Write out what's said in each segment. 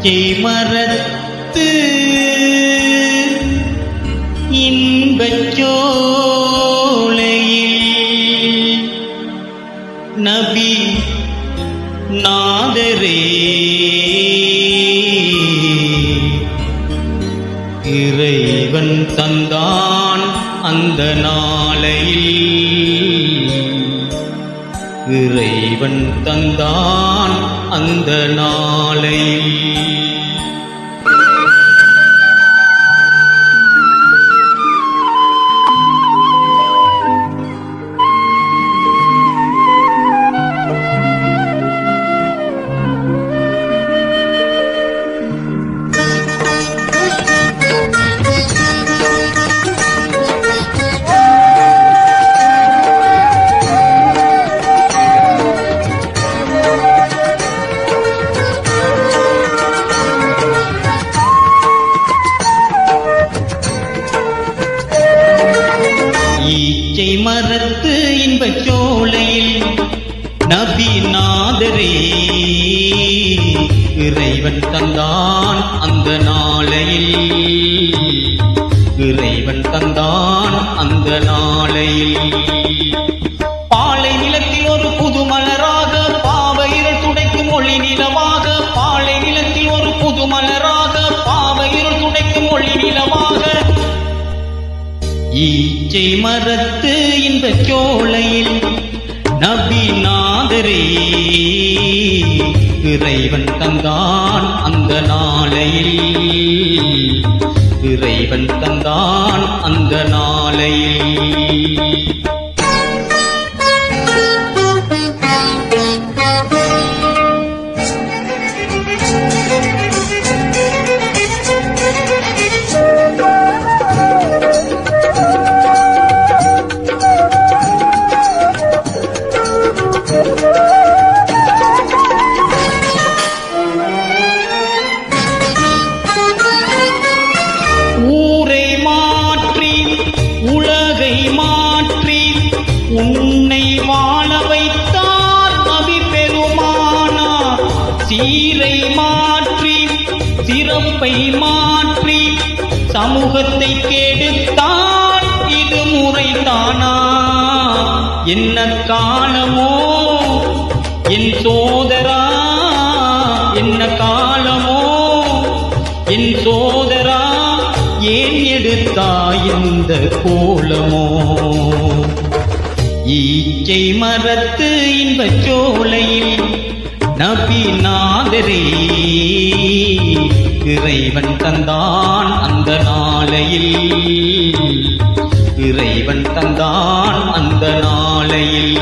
ஈச்சை மரத்து இன்பச் சோலையில் நபி நாதரே இறைவன் தந்தான் அந்த நாளையில், இறைவன் தந்தான் அந்த நாளையில். ஈச்சை மரத்து இன்பச் சோலையில் நபி நாதரே இறைவன் தந்தான் அந்த நாளையில், இறைவன் தந்தான் அந்த நாளையில். பாலை நிலத்தில் ஒரு புது மலராக பாவ இருள் துடைக்கும் ஒளி நிலவாக, பாலை நிலத்தில் ஒரு புது மலராக பாவ இருள் துடைக்கும் ஒளி நிலவாக, ஈச்சை மரத்து இன்பச் சோலையில் நபி நாதரே இறைவன் தந்தான் அந்த நாளையில், இறைவன் தந்தான் அந்த நாளையில். ஊரை மாற்றி உலகை மாற்றி உன்னை வாழ வைத்தார் நபி பெருமானார். சீரை மாற்றி சிறப்பை மாற்றி சமூகத்தை கெடுத்தால் இது முறைதானா? என்ன காலமோ என் சோதரா, என்ன காலமோ என் சோதரா, ஏன் எடுத்தாய் இந்த கோலமோ? ஈச்சை மரத்து இன்பச் சோலையில் நபி நாதரே இறைவன் தந்தான் அந்த நாளையில், இறைவன் தந்தான் அந்த நாளையில்.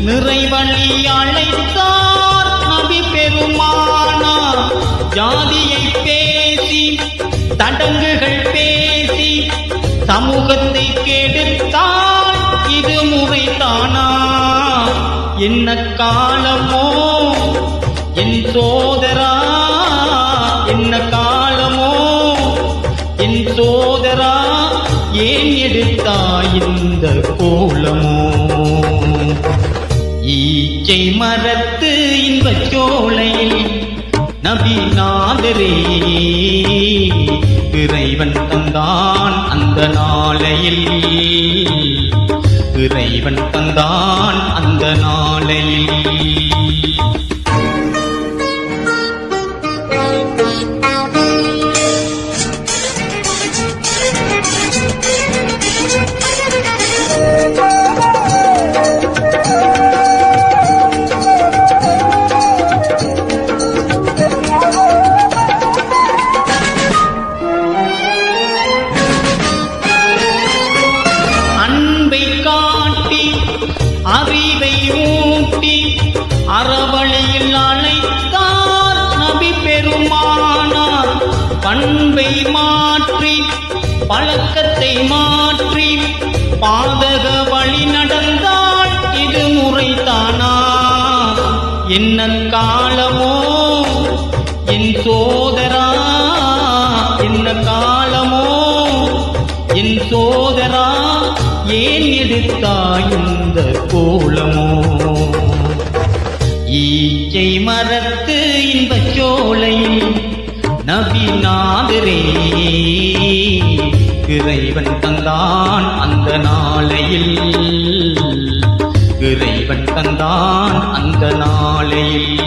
நிறைவழி அழைத்தார் நபி பெருமானார். ஜாதியை பேசி தடங்குகள் பேசி சமூகத்தை கெடுத்தால் இது முறைதானா? என்ன காலமோ என் சோதரா, என்ன காலமோ என் சோதரா, ஏன் எடுத்தாய் இந்த கோலமோ? ஈச்சை மரத்து இன்பச் சோலையில் நபி நாதரே இறைவன் தந்தான் அந்த நாளையில், இறைவன் தந்தான் அந்த நாளையில். அறிவை ஊட்டி பண்பை மாற்றி பழக்கத்தை மாற்றி பாதக வழி நடந்தால் இது முறைதானா? என்ன காலமோ என் சோதரா, என்ன காலமோ என் சோதரா, ஏன் எடுத்தாய் இந்த கோலமோ? ஈச்சை மரத்து இன்பச் சோலையில் நபிநாதரே இறைவன் தந்தான் அந்த நாளையில், இறைவன் தந்தான் அந்த நாளையில்.